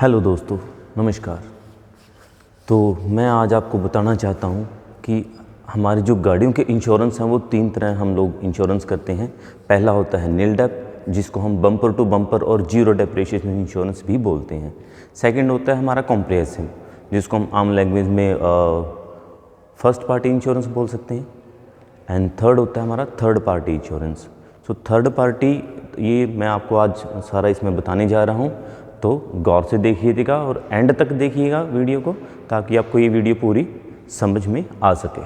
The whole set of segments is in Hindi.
हेलो दोस्तों, नमस्कार। तो मैं आज आपको बताना चाहता हूँ कि हमारी जो गाड़ियों के इंश्योरेंस हैं वो तीन तरह हम लोग इंश्योरेंस करते हैं। पहला होता है नील डेप, जिसको हम बम्पर टू बम्पर और जीरो डेप्रिसिएशन इंश्योरेंस भी बोलते हैं। सेकंड होता है हमारा कॉम्प्रिहेंसिव, जिसको हम आम लैंग्वेज में फर्स्ट पार्टी इंश्योरेंस बोल सकते हैं। एंड थर्ड होता है हमारा third party insurance. So third party ये मैं आपको आज सारा इसमें बताने जा रहा हूँ, तो गौर से देखिएगा और एंड तक देखिएगा वीडियो को, ताकि आपको ये वीडियो पूरी समझ में आ सके।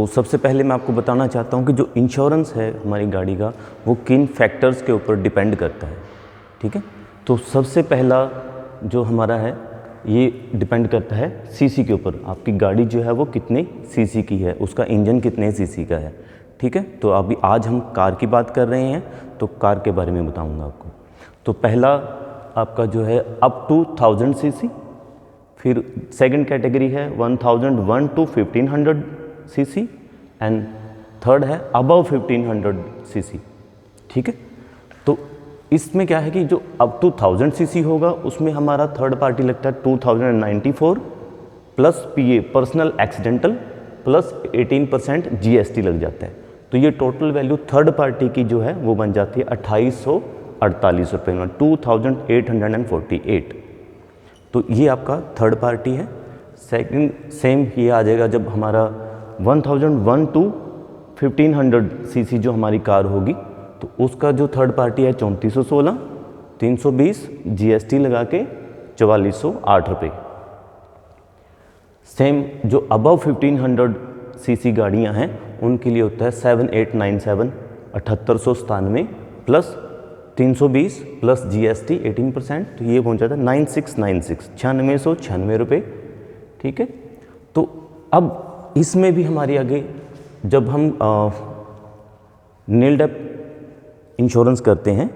सबसे पहले मैं आपको बताना चाहता हूँ कि जो इंश्योरेंस है हमारी गाड़ी का वो किन फैक्टर्स के ऊपर डिपेंड करता है। ठीक है, तो सबसे पहला जो हमारा है ये डिपेंड करता है सीसी के ऊपर। आपकी गाड़ी जो है वो कितने सीसी की है, उसका इंजन कितने सीसी का है। ठीक है, तो अभी आज हम कार की बात कर रहे हैं, तो कार के बारे में बताऊंगा आपको। तो पहला आपका जो है अप टू 1000 सीसी, फिर सेकंड कैटेगरी है 1001 टू 1500 सीसी, एंड थर्ड है अबव 1500 सीसी। ठीक है, तो इसमें क्या है कि जो अप टू 1000 सीसी होगा उसमें हमारा थर्ड पार्टी लगता है 2094 प्लस पीए पर्सनल एक्सीडेंटल प्लस 18% जीएसटी लग जाता है। तो ये टोटल वैल्यू थर्ड पार्टी की जो है वो बन जाती है 2848 रुपये में, 2848। तो ये आपका थर्ड पार्टी है। सेकंड सेम ये आ जाएगा जब हमारा 1001 टू 1500 सीसी जो हमारी कार होगी, तो उसका जो थर्ड पार्टी है 3416, 320 जीएसटी लगा के 4408 रुपये। सेम जो अबव 1500 सीसी गाड़ियां हैं उनके लिए होता है 7897 7897 प्लस 320 प्लस जीएसटी 18%, तो ये पहुंच जाता है 9696 9696 रुपये। ठीक है, तो अब इसमें भी हमारी आगे जब हम नील डेप इंश्योरेंस करते हैं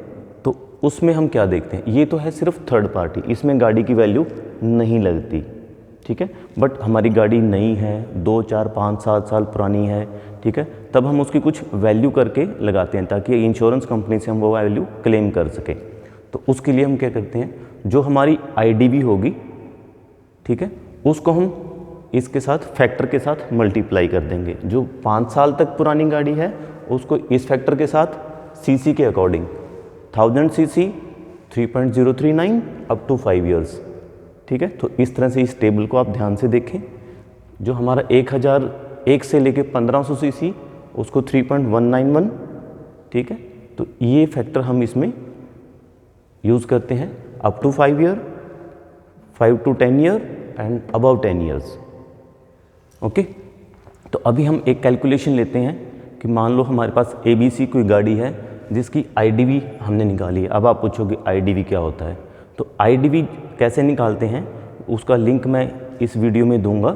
तो उसमें हम क्या देखते हैं, ये तो है सिर्फ थर्ड पार्टी, इसमें गाड़ी की वैल्यू नहीं लगती। ठीक है, बट हमारी गाड़ी नई है, 2 4 5 7 साल पुरानी है, ठीक है, तब हम उसकी कुछ वैल्यू करके लगाते हैं ताकि इंश्योरेंस कंपनी से हम वो वैल्यू क्लेम कर सकें। तो उसके लिए हम क्या करते हैं, जो हमारी आईडीवी होगी, ठीक है, उसको हम इसके साथ फैक्टर के साथ मल्टीप्लाई कर देंगे। जो 5 साल तक पुरानी गाड़ी है उसको इस फैक्टर के साथ सीसी के according 1000 CC 3.039 up to 5 years. ठीक है, तो इस तरह से इस टेबल को आप ध्यान से देखें। जो हमारा 1001 से लेके 1500 सीसी उसको 3.191। ठीक है, तो ये फैक्टर हम इसमें यूज़ करते हैं up to 5 year, 5 to 10 year and above 10 years. Okay, तो अभी हम एक कैलकुलेशन लेते हैं कि मान लो हमारे पास ABC कोई गाड़ी है जिसकी आईडीवी हमने निकाली है। अब आप पूछोगे आईडीवी क्या होता है, तो आईडीवी कैसे निकालते हैं उसका लिंक मैं इस वीडियो में दूंगा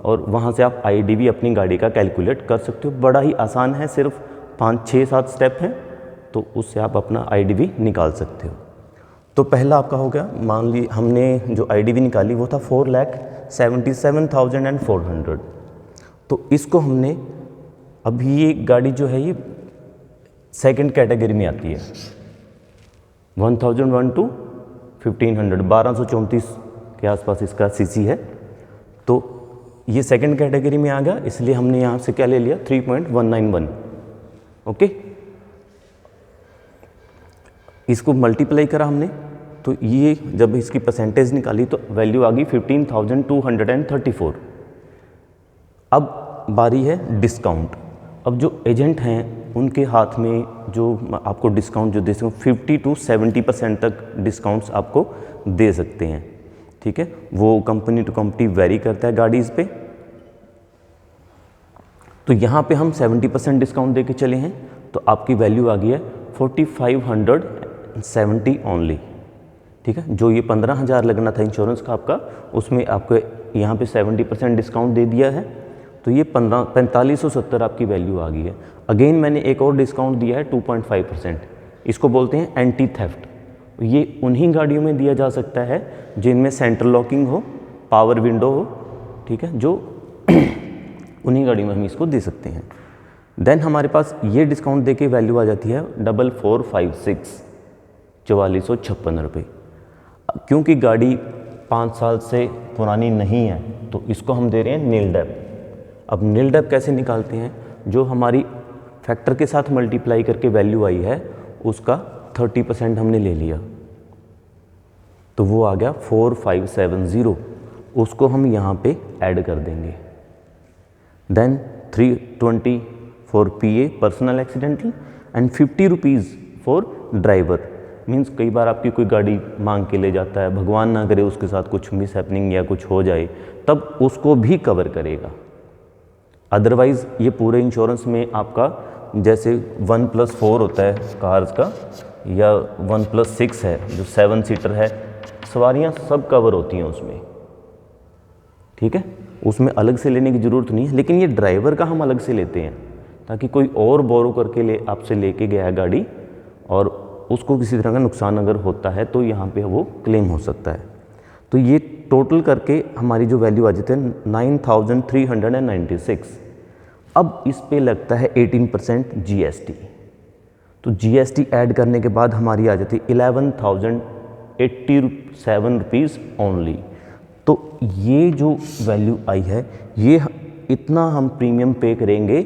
और वहाँ से आप आईडीवी अपनी गाड़ी का कैलकुलेट कर सकते हो। बड़ा ही आसान है, सिर्फ 5 6 7 स्टेप हैं, तो उससे आप अपना आईडीवी निकाल सकते हो। तो पहला आपका हो गया, मान ली हमने जो आईडीवी निकाली वो था 4,77,400। तो इसको हमने, अभी ये गाड़ी जो है ये सेकंड कैटेगरी में आती है, 1001 टू 1500 1234 के आसपास इसका सीसी है। तो ये सेकंड कैटेगरी में आ गया, इसलिए हमने यहाँ से क्या ले लिया 3.191। ओके, इसको मल्टीप्लाई करा हमने, तो ये जब इसकी परसेंटेज निकाली तो वैल्यू आ गई 15,234। अब बारी है डिस्काउंट। अब जो एजेंट हैं उनके हाथ में जो आपको डिस्काउंट जो दे सकते 50 to 70% तक डिस्काउंट्स आपको दे सकते हैं। ठीक है, वो कंपनी टू कंपनी वेरी करता है गाड़ीज़ पे। तो यहाँ पे हम 70% डिस्काउंट दे के चले हैं, तो आपकी वैल्यू आ गई है 4570 ओनली। ठीक है, जो ये 15,000 लगना था इंश्योरेंस का आपका, उसमें आपको यहाँ पे 70% डिस्काउंट दे दिया है, तो ये 4570 आपकी वैल्यू आ गई है। अगेन मैंने एक और डिस्काउंट दिया है 2.5%, इसको बोलते हैं एंटी थेफ्ट। ये उन्हीं गाड़ियों में दिया जा सकता है जिनमें सेंट्रल लॉकिंग हो, पावर विंडो हो। ठीक है, जो उन्हीं गाड़ियों में हम इसको दे सकते हैं। देन हमारे पास ये डिस्काउंट देके वैल्यू आ जाती है 4456, 4456 रुपये। क्योंकि गाड़ी 5 साल से पुरानी नहीं है तो इसको हम दे रहे हैं नील डेप। अब नील डेप कैसे निकालते हैं? जो हमारी फैक्टर के साथ मल्टीप्लाई करके वैल्यू आई है उसका 30% हमने ले लिया, तो वो आ गया 4570। उसको हम यहाँ पे ऐड कर देंगे। Then 320 for PA personal accidental and 50 rupees for driver. Means कई बार आपकी कोई गाड़ी मांग के ले जाता है, भगवान ना करे उसके साथ कुछ मिस हैपनिंग या कुछ हो जाए, तब उसको भी कवर करेगा। अदरवाइज़ ये पूरे इंश्योरेंस में आपका जैसे 1+4 होता है कार्स का, या 1+6 है जो 7 सीटर है, सवारियां सब कवर होती हैं उसमें, ठीक है। उसमें अलग से लेने की ज़रूरत नहीं है, लेकिन ये ड्राइवर का हम अलग से लेते हैं ताकि कोई और बोरो करके आपसे लेके गया है गाड़ी और उसको किसी तरह का नुकसान अगर होता है तो यहाँ पे वो क्लेम हो सकता है। तो ये टोटल करके हमारी जो वैल्यू आ जाती है 9396। अब इस पे लगता है 18% GST। तो GST ऐड करने के बाद हमारी आ जाती है 11,087 रुपीज़ ओनली। तो ये जो वैल्यू आई है, ये इतना हम प्रीमियम पे करेंगे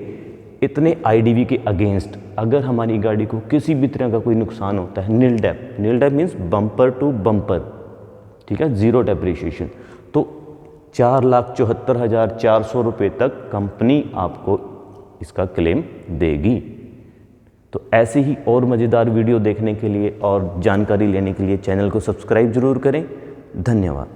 इतने IDV के अगेंस्ट। अगर हमारी गाड़ी को किसी भी तरह का कोई नुकसान होता है, nil dep means bumper to bumper, ठीक है, ज़ीरो डेप्रिसिएशन, तो 4,74,400 रुपये तक कंपनी आपको इसका क्लेम देगी। तो ऐसे ही और मज़ेदार वीडियो देखने के लिए और जानकारी लेने के लिए चैनल को सब्सक्राइब ज़रूर करें। धन्यवाद।